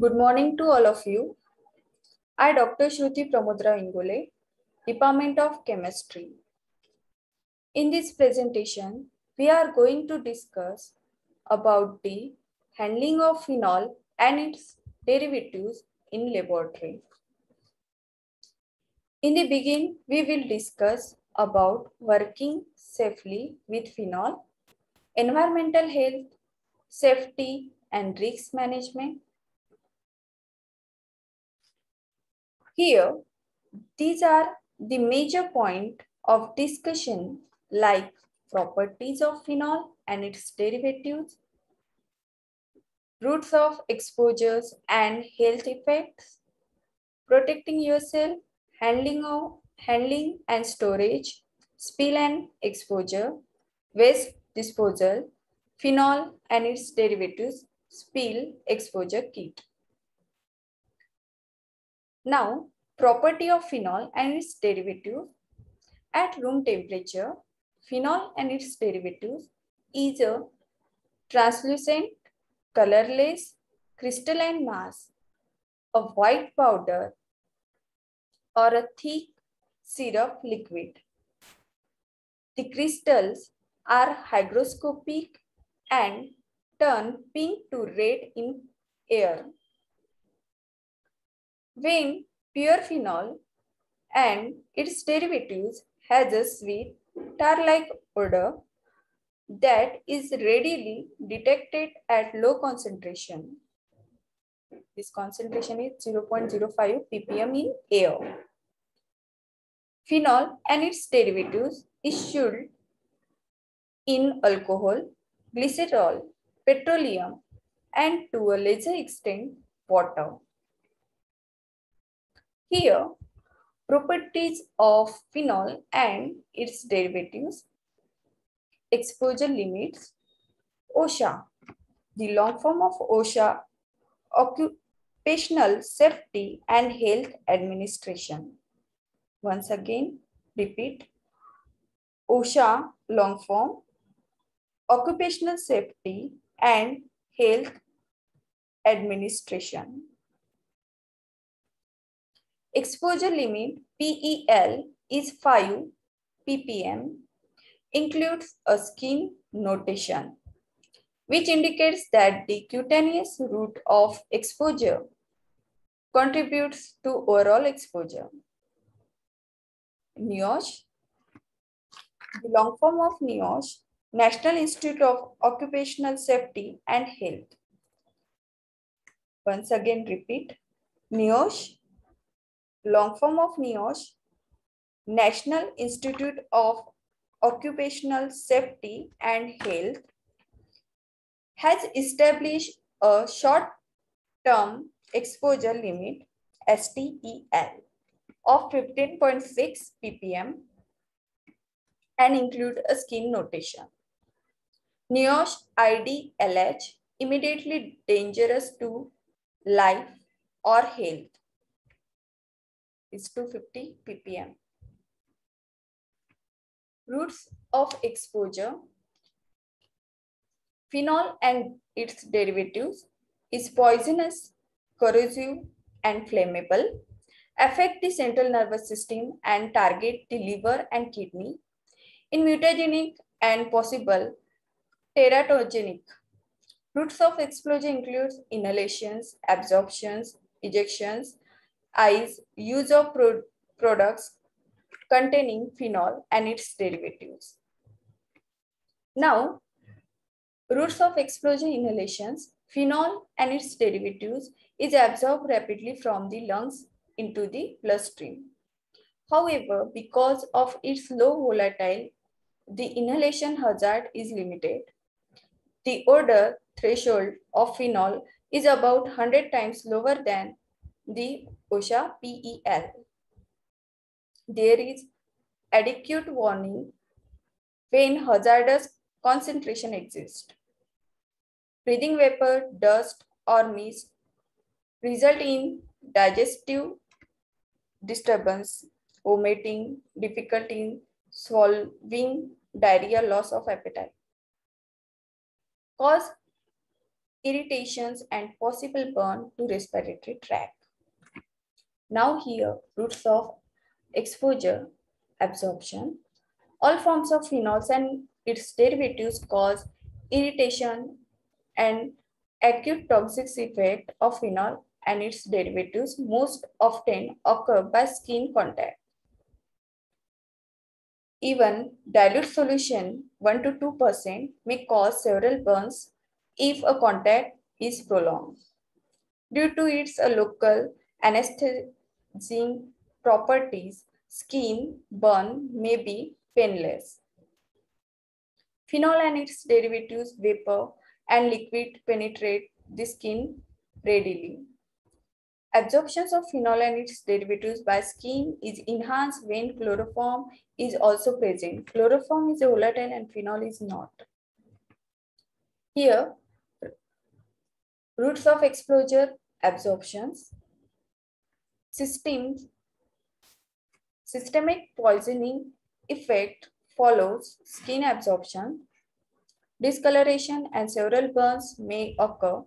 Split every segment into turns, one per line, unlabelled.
Good morning to all of you. I, Dr. Shruti Pramodra Ingole, Department of Chemistry. In this presentation, we are going to discuss about the handling of phenol and its derivatives in laboratory. In the beginning, we will discuss about working safely with phenol, environmental health, safety and risk management. Here, these are the major point of discussion like properties of phenol and its derivatives, routes of exposures and health effects, protecting yourself, handling and storage, spill and exposure, waste disposal, phenol and its derivatives, spill exposure kit. Now, property of phenol and its derivatives. At room temperature, phenol and its derivatives is a translucent, colorless, crystalline mass, a white powder, or a thick syrup liquid. The crystals are hygroscopic and turn pink to red in air. When pure phenol and its derivatives has a sweet tar-like odor that is readily detected at low concentration. This concentration is 0.05 ppm in air. Phenol and its derivatives issued in alcohol, glycerol, petroleum, and to a lesser extent, water. Here, properties of phenol and its derivatives, exposure limits, OSHA. The long form of OSHA, Occupational Safety and Health Administration. Once again, repeat. OSHA long form, Occupational Safety and Health Administration. Exposure limit PEL is 5 ppm, includes a skin notation, which indicates that the cutaneous route of exposure contributes to overall exposure. NIOSH, the long form of NIOSH, National Institute of Occupational Safety and Health. Once again repeat, NIOSH, long form of NIOSH, National Institute of Occupational Safety and Health, has established a short-term exposure limit, STEL, of 15.6 ppm and include a skin notation. NIOSH IDLH, immediately dangerous to life or health, is 250 ppm. Routes of exposure. Phenol and its derivatives is poisonous, corrosive, and flammable, affect the central nervous system and target the liver and kidney, in mutagenic and possible teratogenic. Routes of exposure includes inhalations, absorptions, ejections, eyes, use of products containing phenol and its derivatives. Now, routes of exposure inhalations, phenol and its derivatives is absorbed rapidly from the lungs into the bloodstream. However, because of its low volatile, the inhalation hazard is limited. The odor threshold of phenol is about 100 times lower than the OSHA PEL. There is adequate warning when hazardous concentration exists. Breathing vapor, dust, or mist result in digestive disturbance, vomiting, difficulty in swallowing, diarrhea, loss of appetite. Cause irritations, and possible burn to respiratory tract. Now here, routes of exposure, absorption. All forms of phenols and its derivatives cause irritation and acute toxic effect of phenol and its derivatives most often occur by skin contact. Even dilute solution 1 to 2% may cause several burns if a contact is prolonged. Due to its local anesthetizing properties, skin burn may be painless. Phenol and its derivatives, vapor and liquid penetrate the skin readily. Absorption of phenol and its derivatives by skin is enhanced when chloroform is also present. Chloroform is volatile and phenol is not. Here, routes of exposure, absorptions, systemic poisoning effect follows skin absorption. Discoloration and several burns may occur,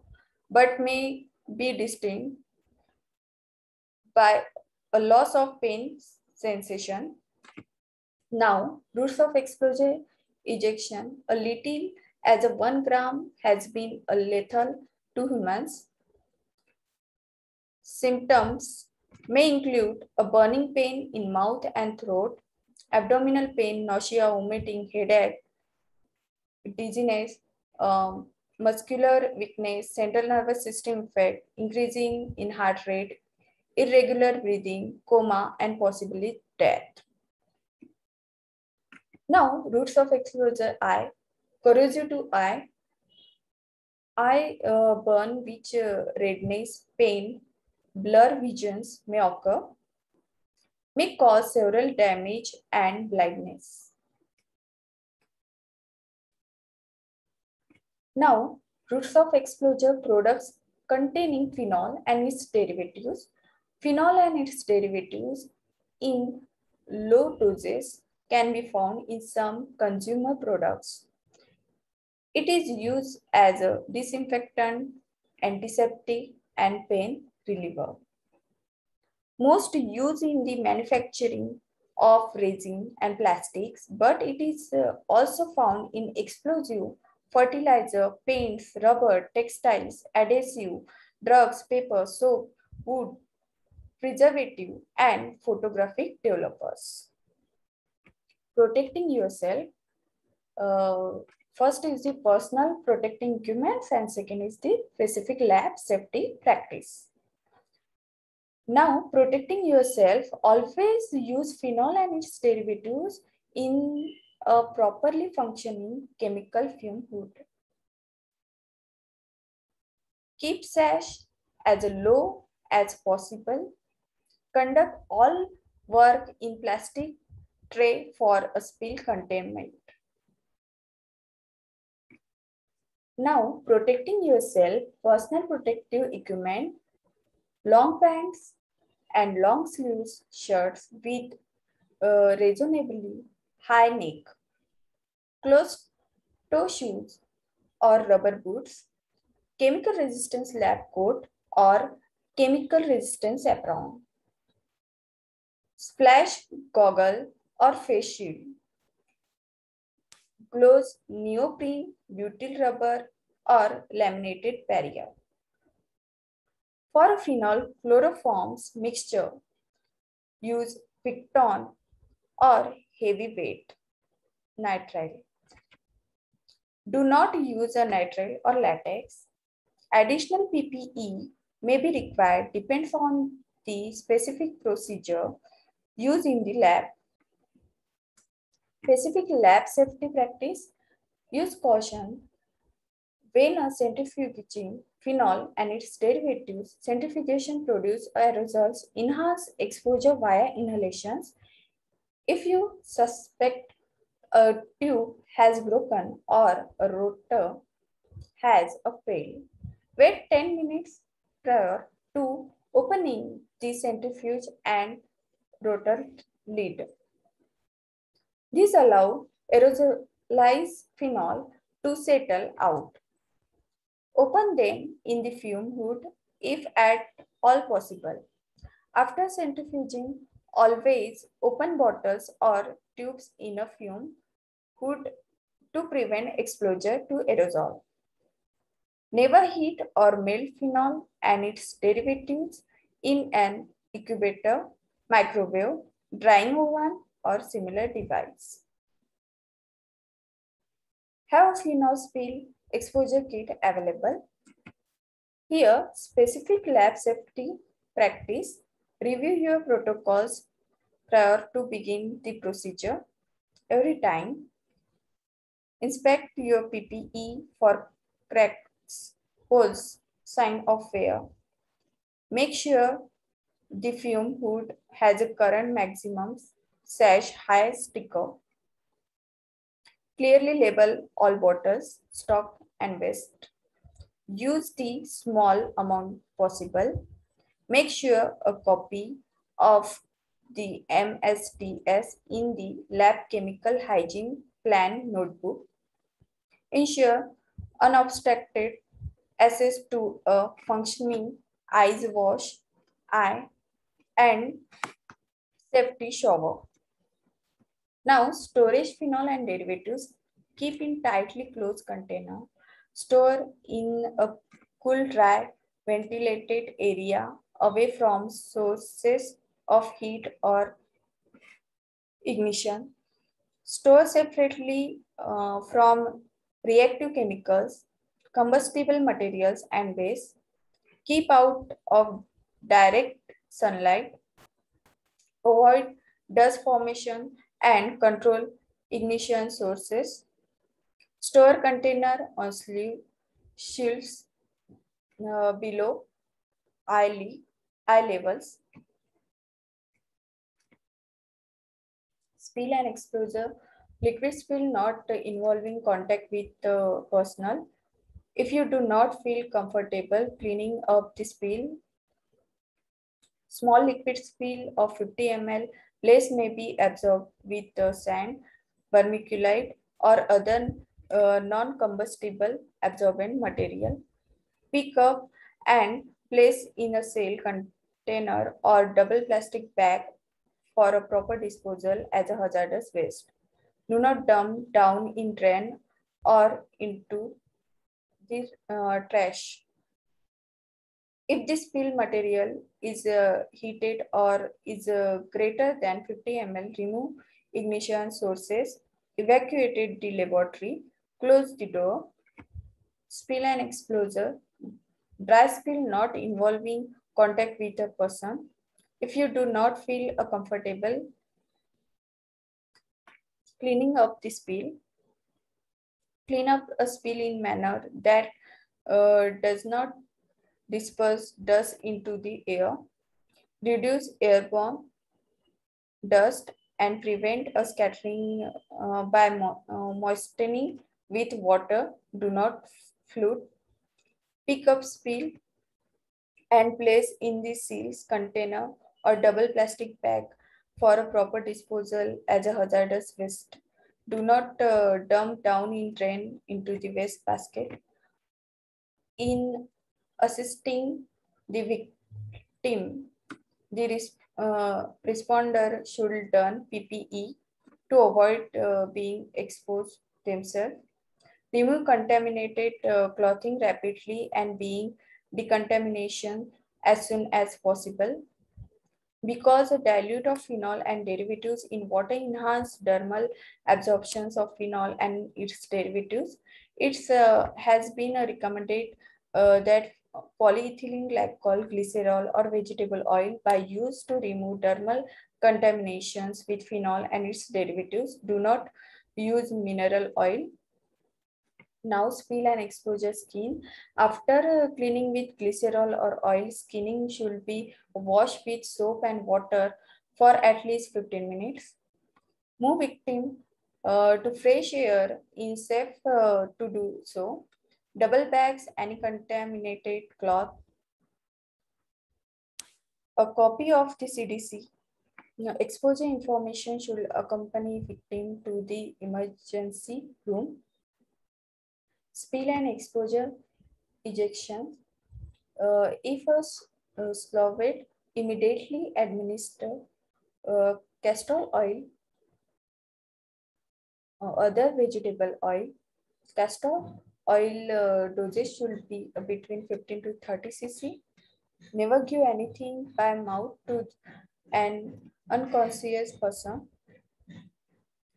but may be distinct by a loss of pain sensation. Now, routes of exposure ejection, a little as a 1 gram has been a lethal to humans. Symptoms may include a burning pain in mouth and throat, abdominal pain, nausea, vomiting, headache, dizziness, muscular weakness, central nervous system effect, increasing in heart rate, irregular breathing, coma, and possibly death. Now, routes of exposure eye, corrosive to eye burn which redness, pain, blur visions may occur, may cause several damage and blindness. Now, routes of exposure products containing phenol and its derivatives. Phenol and its derivatives in low doses can be found in some consumer products. It is used as a disinfectant, antiseptic, and pain reliever. Most used in the manufacturing of resin and plastics, but it is also found in explosive, fertilizer, paints, rubber, textiles, adhesive, drugs, paper, soap, wood, preservative, and photographic developers. Protecting yourself. First is the personal protecting equipment and second is the specific lab safety practice. Now, protecting yourself, always use phenol and its derivatives in a properly functioning chemical fume hood. Keep sash as low as possible. Conduct all work in plastic tray for a spill containment. Now, protecting yourself, personal protective equipment, long pants and long sleeves shirts with reasonably high neck, closed toe shoes or rubber boots, chemical resistance lab coat or chemical resistance apron, splash goggle or face shield, gloves, neoprene, butyl rubber or laminated barrier. For a phenol chloroforms mixture, use Picton or heavyweight nitrile. Do not use a nitrile or latex. Additional PPE may be required, depends on the specific procedure used in the lab. Specific lab safety practice, use caution when a centrifuging phenol and its derivatives. Centrifugation produce aerosols, enhance exposure via inhalations. If you suspect a tube has broken or a rotor has failed, wait 10 minutes prior to opening the centrifuge and rotor lid. These allow aerosolized phenol to settle out. Open them in the fume hood if at all possible. After centrifuging, always open bottles or tubes in a fume hood to prevent exposure to aerosol. Never heat or melt phenol and its derivatives in an incubator, microwave, drying oven, or similar device. Have phenol spill exposure kit available. Here, specific lab safety practice. Review your protocols prior to begin the procedure. Every time, inspect your PPE for cracks, holes, sign of wear. Make sure the fume hood has a current maximum sash high sticker. Clearly label all bottles, stock and waste. Use the small amount possible. Make sure a copy of the MSDS in the lab chemical hygiene plan notebook. Ensure unobstructed access to a functioning eyes wash, eye, and safety shower. Now, storage phenol and derivatives keep in tightly closed container. Store in a cool, dry, ventilated area away from sources of heat or ignition. Store separately from reactive chemicals, combustible materials, and waste. Keep out of direct sunlight. Avoid dust formation and control ignition sources. Store container on sleeve shields below eye levels. Spill and exposure. Liquid spill not involving contact with personal. If you do not feel comfortable cleaning up the spill, small liquid spill of 50 ml place may be absorbed with sand, vermiculite, or other non-combustible absorbent material. Pick up and place in a sail container or double plastic bag for a proper disposal as a hazardous waste. Do not dump down in drain or into the trash. If the spill material is heated or is greater than 50 ml, remove ignition sources, evacuate the laboratory, close the door. Spill and exposure. Dry spill not involving contact with a person. If you do not feel comfortable cleaning up the spill, clean up a spill in manner that does not disperse dust into the air, reduce airborne dust, and prevent a scattering by moistening with water. Do not flood. Pick up spill and place in the seals container or double plastic bag for a proper disposal as a hazardous waste. Do not dump down in drain into the waste basket. In assisting the victim, the responder should don PPE to avoid being exposed themselves. Remove contaminated clothing rapidly and being decontamination as soon as possible. Because a dilute of phenol and derivatives in water enhance dermal absorptions of phenol and its derivatives, it has been recommended that polyethylene glycol, glycerol, or vegetable oil by use to remove dermal contaminations with phenol and its derivatives. Do not use mineral oil. Now spill and exposure skin. After cleaning with glycerol or oil, skinning should be washed with soap and water for at least 15 minutes. Move victim to fresh air in safe to do so. Double bags any contaminated cloth. A copy of the CDC. Exposure information should accompany victim to the emergency room. Spill and exposure. ejection. If a solvent immediately administer castor oil or other vegetable oil, castor oil dosage should be between 15 to 30 cc. Never give anything by mouth to an unconscious person.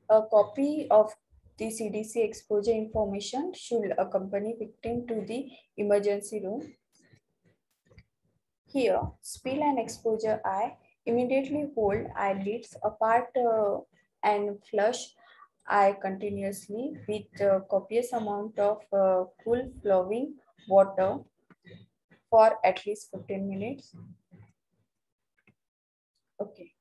A copy of the CDC exposure information should accompany victim to the emergency room. Here, spill and exposure eye. Immediately hold eyelids apart and flush eye continuously with a copious amount of cool flowing water for at least 15 minutes. Okay.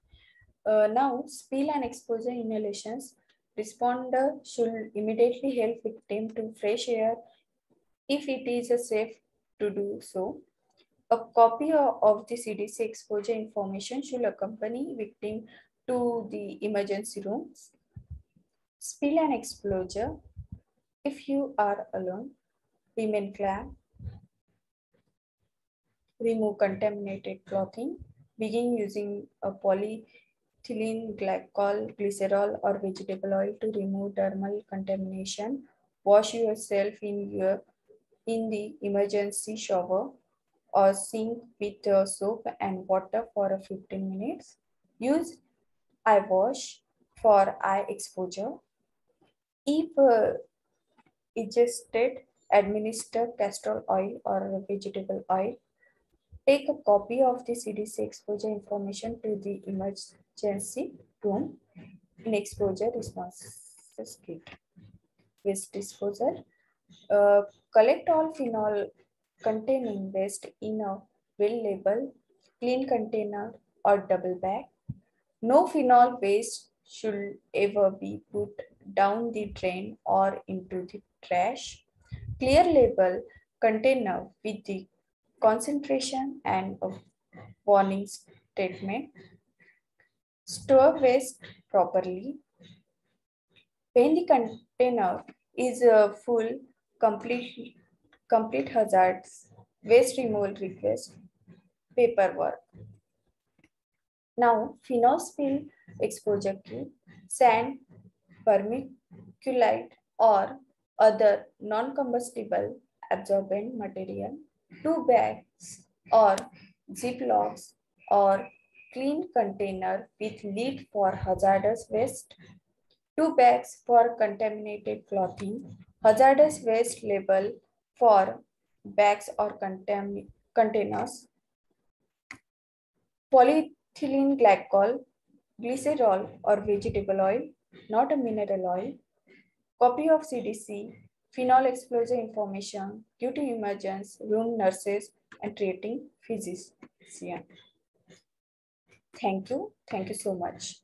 Now, spill and exposure inhalations. Responder should immediately help victim to fresh air if it is safe to do so. A copy of the CDC exposure information should accompany victim to the emergency rooms. Spill and exposure. If you are alone, remain calm. Remove contaminated clothing. Begin using a polyethylene glycol, glycerol, or vegetable oil to remove dermal contamination. Wash yourself in the emergency shower or sink with soap and water for 15 minutes. Use eye wash for eye exposure. If ingested, administer castor oil or vegetable oil. Take a copy of the CDC exposure information to the emergency room in exposure responses kit. Waste disposal. Collect all phenol containing waste in a well-labeled, clean container or double bag. No phenol waste should ever be put down the drain or into the trash. Clear label container with the concentration and a warning statement. Store waste properly. When the container is full, complete hazards, waste removal request, paperwork. Now, phenol spill exposure kit, sand, vermiculite, or other non-combustible absorbent material, 2 bags or ziplocs or clean container with lid for hazardous waste, 2 bags for contaminated clothing, hazardous waste label for bags or containers, polyethylene glycol, glycerol or vegetable oil, not a mineral oil, copy of CDC, phenol exposure information, due to emergence, room nurses and treating physician. Thank you so much.